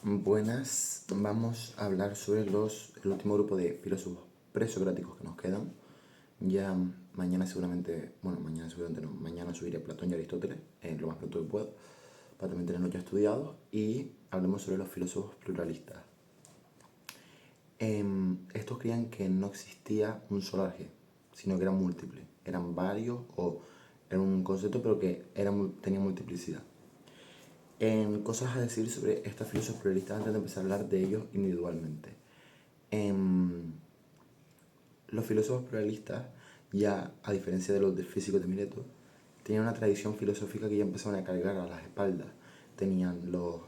Buenas, vamos a hablar sobre el último grupo de filósofos presocráticos que nos quedan. Ya mañana seguramente, mañana subiré Platón y Aristóteles, lo más pronto que puedo, para también tenerlos ya estudiados, y hablemos sobre los filósofos pluralistas. Estos creían que no existía un solo arjé, sino que eran múltiples, eran varios o era un concepto pero que tenía multiplicidad. Cosas a decir sobre estos filósofos pluralistas antes de empezar a hablar de ellos individualmente. Los filósofos pluralistas, ya a diferencia de los del físico de Mileto, tenían una tradición filosófica que ya empezaban a cargar a las espaldas. Tenían los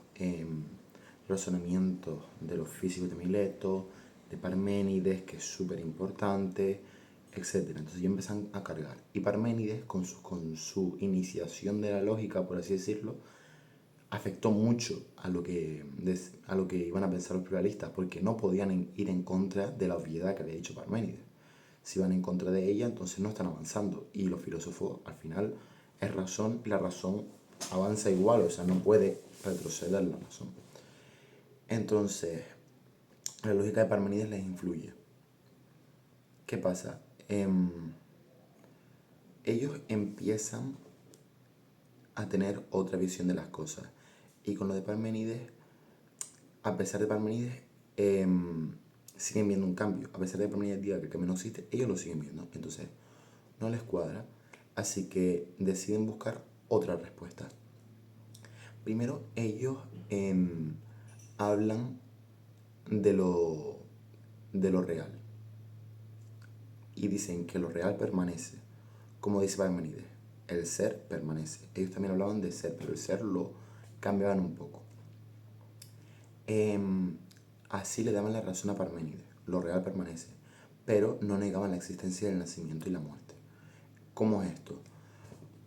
razonamientos de los físicos de Mileto, de Parménides, que es súper importante, etc. Entonces ya empiezan a cargar. Y Parménides, con su iniciación de la lógica, por así decirlo, afectó mucho a lo que iban a pensar los pluralistas, porque no podían ir en contra de la obviedad que había dicho Parménides. Si van en contra de ella, entonces no están avanzando. Y los filósofos, al final, es razón, y la razón avanza igual, o sea, no puede retroceder la razón. Entonces, la lógica de Parménides les influye. ¿Qué pasa? Ellos empiezan a tener otra visión de las cosas. Y con lo de Parménides, a pesar de Parménides, siguen viendo un cambio. A pesar de que Parménides diga que el cambio no existe, ellos lo siguen viendo. Entonces, no les cuadra. Así que deciden buscar otra respuesta. Primero, ellos hablan de lo real. Y dicen que lo real permanece. Como dice Parménides, el ser permanece. Ellos también hablaban de ser, pero el ser lo cambiaban un poco. Así le daban la razón a Parménides, lo real permanece, pero no negaban la existencia del nacimiento y la muerte. ¿Cómo es esto?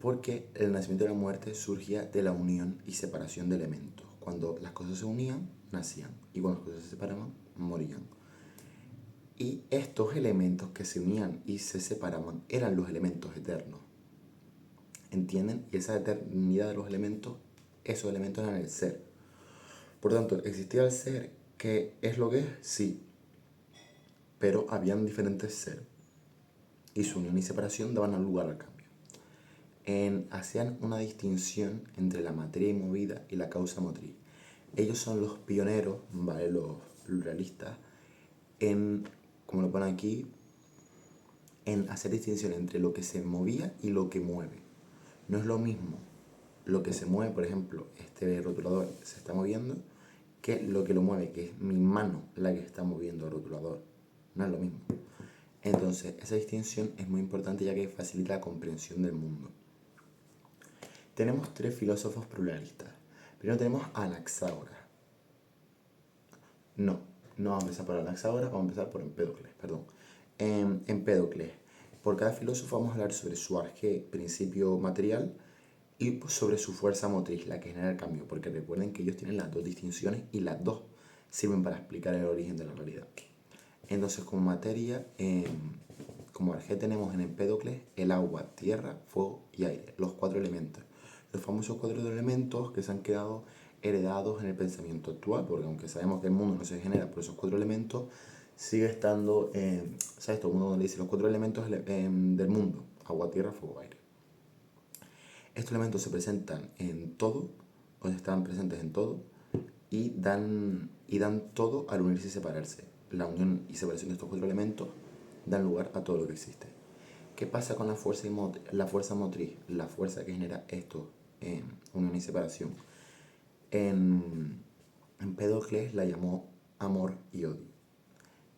Porque el nacimiento y la muerte surgía de la unión y separación de elementos. Cuando las cosas se unían, nacían, y cuando las cosas se separaban, morían. Y estos elementos que se unían y se separaban eran los elementos eternos. ¿Entienden? Y esa eternidad de los elementos, esos elementos eran el ser. Por lo tanto, existía el ser, que es lo que es, sí, pero habían diferentes seres y su unión y separación daban lugar al cambio. Hacían una distinción entre la materia movida y la causa motriz. Ellos son los pioneros, ¿vale? Los pluralistas, como lo ponen aquí, en hacer distinción entre lo que se movía y lo que mueve. No es lo mismo lo que se mueve, por ejemplo, este rotulador se está moviendo, que lo que lo mueve, que es mi mano la que está moviendo el rotulador. No es lo mismo. Entonces, esa distinción es muy importante ya que facilita la comprensión del mundo. Tenemos tres filósofos pluralistas. Primero tenemos a Anaxágoras. No vamos a empezar por Anaxágoras, vamos a empezar por Empédocles, perdón. Empédocles. Por cada filósofo vamos a hablar sobre su arjé, principio material, y sobre su fuerza motriz, la que genera el cambio, porque recuerden que ellos tienen las dos distinciones y las dos sirven para explicar el origen de la realidad. Entonces, como materia, como arjé tenemos en Empédocles el agua, tierra, fuego y aire, los cuatro elementos. Los famosos cuatro elementos que se han quedado heredados en el pensamiento actual, porque aunque sabemos que el mundo no se genera por esos cuatro elementos, sigue estando, ¿sabes? Todo el mundo le dice los cuatro elementos del mundo, agua, tierra, fuego, aire. Estos elementos se presentan en todo, o están presentes en todo, y dan todo al unirse y separarse. La unión y separación de estos cuatro elementos dan lugar a todo lo que existe. ¿Qué pasa con la fuerza motriz? La fuerza que genera esto, unión y separación. En Empédocles la llamó amor y odio.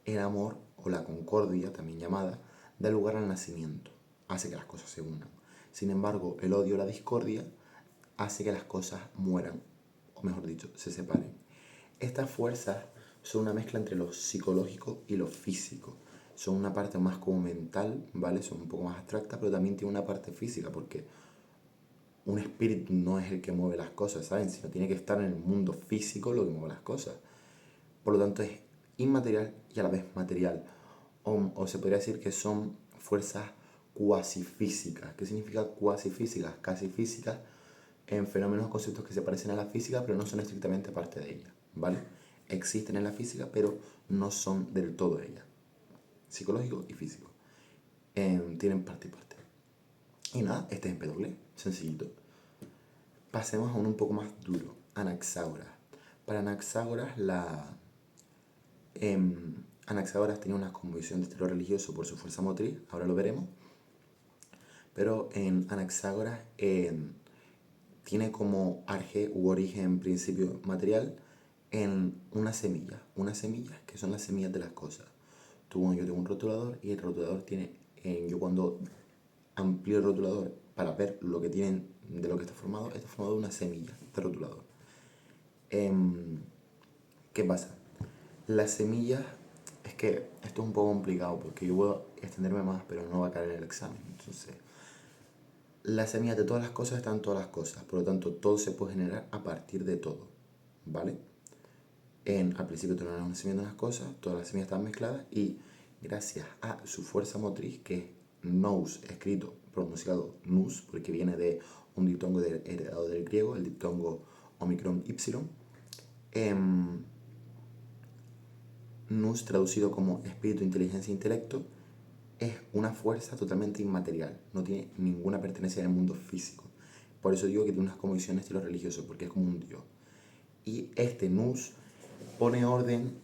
El amor, o la concordia también llamada, da lugar al nacimiento, hace que las cosas se unan. Sin embargo, el odio o la discordia hace que las cosas mueran, o mejor dicho, se separen. Estas fuerzas son una mezcla entre lo psicológico y lo físico. Son una parte más como mental, ¿vale? Son un poco más abstractas, pero también tiene una parte física, porque un espíritu no es el que mueve las cosas, ¿saben? Sino tiene que estar en el mundo físico lo que mueve las cosas. Por lo tanto, es inmaterial y a la vez material. O se podría decir que son fuerzas cuasi físicas. ¿Qué significa cuasi físicas? Casi físicas, en fenómenos o conceptos que se parecen a la física, pero no son estrictamente parte de ella. ¿vale? Existen en la física, pero no son del todo ellas. Psicológico y físico. Tienen parte y parte. Y nada, este es Empédocles, sencillito. Pasemos a uno un poco más duro, Anaxágoras. Para Anaxágoras, Anaxágoras tenía una cosmovisión de estilo religioso por su fuerza motriz, ahora lo veremos. Pero en Anaxágoras tiene como arje u origen, principio material, en unas semillas que son las semillas de las cosas. Yo tengo un rotulador y el rotulador tiene, yo cuando amplío el rotulador para ver lo que tienen, de lo que está formado de una semilla de rotulador. ¿Qué pasa? Las semillas, es que esto es un poco complicado porque yo puedo extenderme más, pero no va a caer en el examen. Entonces, las semillas de todas las cosas están en todas las cosas, por lo tanto, todo se puede generar a partir de todo, ¿vale? Al principio tú no eras una semilla de unas cosas, todas las semillas estaban mezcladas y gracias a su fuerza motriz, que es nous, escrito, pronunciado nous, porque viene de un diptongo heredado del griego, el diptongo omicron y, nous traducido como espíritu, inteligencia e intelecto, es una fuerza totalmente inmaterial, no tiene ninguna pertenencia en el mundo físico. Por eso digo que tiene unas convicciones de estilo religioso, porque es como un dios. Y este nous pone orden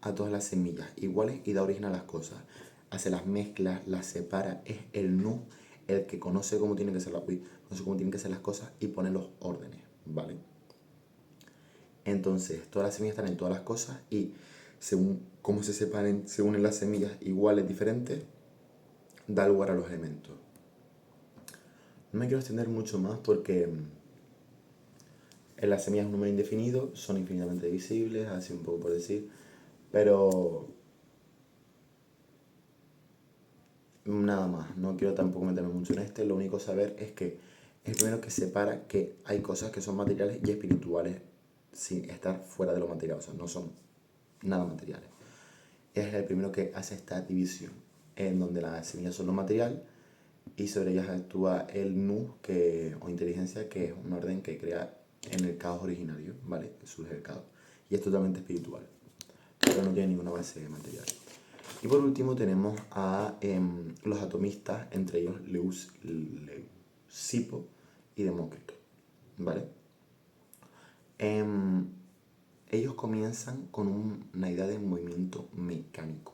a todas las semillas iguales y da origen a las cosas. Hace las mezclas, las separa, es el nous el que conoce cómo tienen que ser las cosas y pone los órdenes, ¿vale? Entonces, todas las semillas están en todas las cosas y según cómo se separen, se unen las semillas iguales, diferentes, da lugar a los elementos. No me quiero extender mucho más porque en las semillas es un número indefinido, son infinitamente divisibles, así un poco por decir, pero nada más, no quiero tampoco meterme mucho en este, lo único saber es que es el primero que separa que hay cosas que son materiales y espirituales sin estar fuera de lo material, o sea, no son nada materiales. Es el primero que hace esta división, en donde las semillas son lo material y sobre ellas actúa el nous, o inteligencia, que es un orden que crea en el caos originario, ¿vale? Surge el caos. Y es totalmente espiritual, pero no tiene ninguna base material. Y por último tenemos a los atomistas, entre ellos Leucipo y Demócrito, ¿vale? Ellos comienzan con una idea de movimiento mecánico,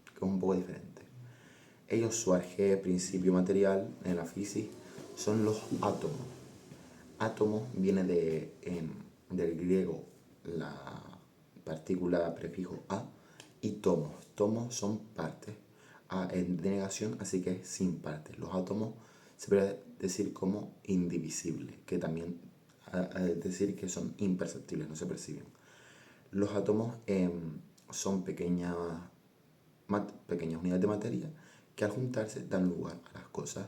que es un poco diferente. Ellos, su arjé, principio material en la física, son los átomos. Átomo viene del griego la partícula prefijo a y tomos. Tomos son partes. A es de negación, así que es sin partes. Los átomos se puede decir como indivisibles, que también es decir que son imperceptibles, no se perciben. Los átomos son pequeñas unidades de materia que al juntarse dan lugar a las cosas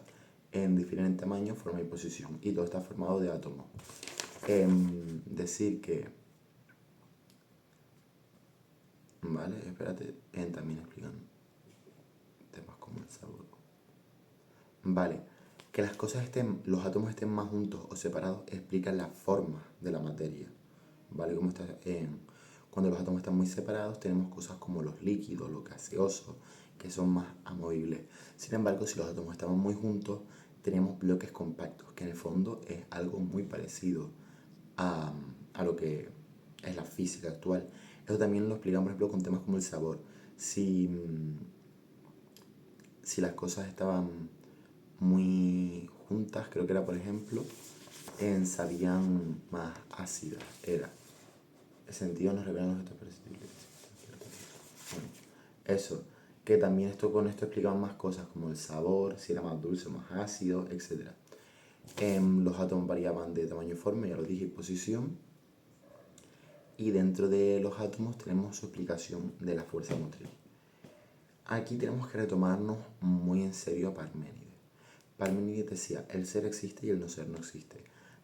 en diferentes tamaños, forma y posición, y todo está formado de átomos. Decir que, vale, espérate, también explican temas como el sabor. Vale, que las cosas los átomos estén más juntos o separados explica la forma de la materia, vale, como está cuando los átomos están muy separados tenemos cosas como los líquidos, los gaseosos, que son más amovibles. Sin embargo, si los átomos estaban muy juntos, tenemos bloques compactos, que en el fondo es algo muy parecido a lo que es la física actual. Eso también lo explican, por ejemplo, con temas como el sabor. Si las cosas estaban muy juntas, creo que era, por ejemplo, sabían más ácidas. Era. El sentido nos revela los gestos perceptibles. Bueno, eso. Que también con esto explicaban más cosas como el sabor, si era más dulce o más ácido, etc. Los átomos variaban de tamaño y forma, ya lo dije, y posición. Y dentro de los átomos tenemos su explicación de la fuerza motriz. Aquí tenemos que retomarnos muy en serio a Parménides. Parménides decía, el ser existe y el no ser no existe.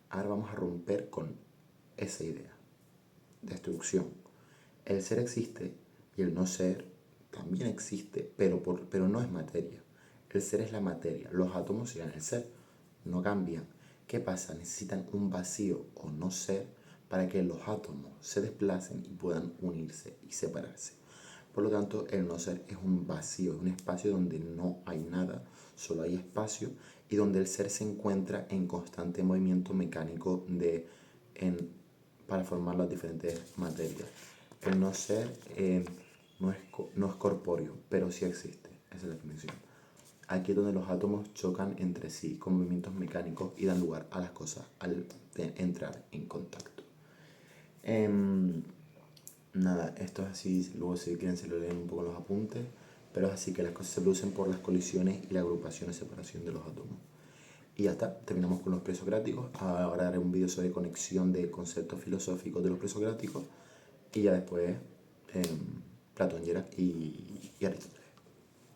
Ahora vamos a romper con esa idea. Destrucción. El ser existe y el no ser también existe, pero no es materia. El ser es la materia. Los átomos siguen el ser, no cambian. ¿Qué pasa? Necesitan un vacío o no ser para que los átomos se desplacen y puedan unirse y separarse. Por lo tanto, el no ser es un vacío, es un espacio donde no hay nada, solo hay espacio, y donde el ser se encuentra en constante movimiento mecánico para formar las diferentes materias. El no ser no es corpóreo, pero sí existe, esa es la definición. Aquí es donde los átomos chocan entre sí con movimientos mecánicos y dan lugar a las cosas al entrar en contacto. Nada, esto es así, luego si quieren se lo leen un poco en los apuntes, pero es así que las cosas se producen por las colisiones y la agrupación y separación de los átomos. Y ya está, terminamos con los presocráticos. Ahora haré un vídeo sobre conexión de conceptos filosóficos de los presocráticos y ya después Platón y Aristóteles.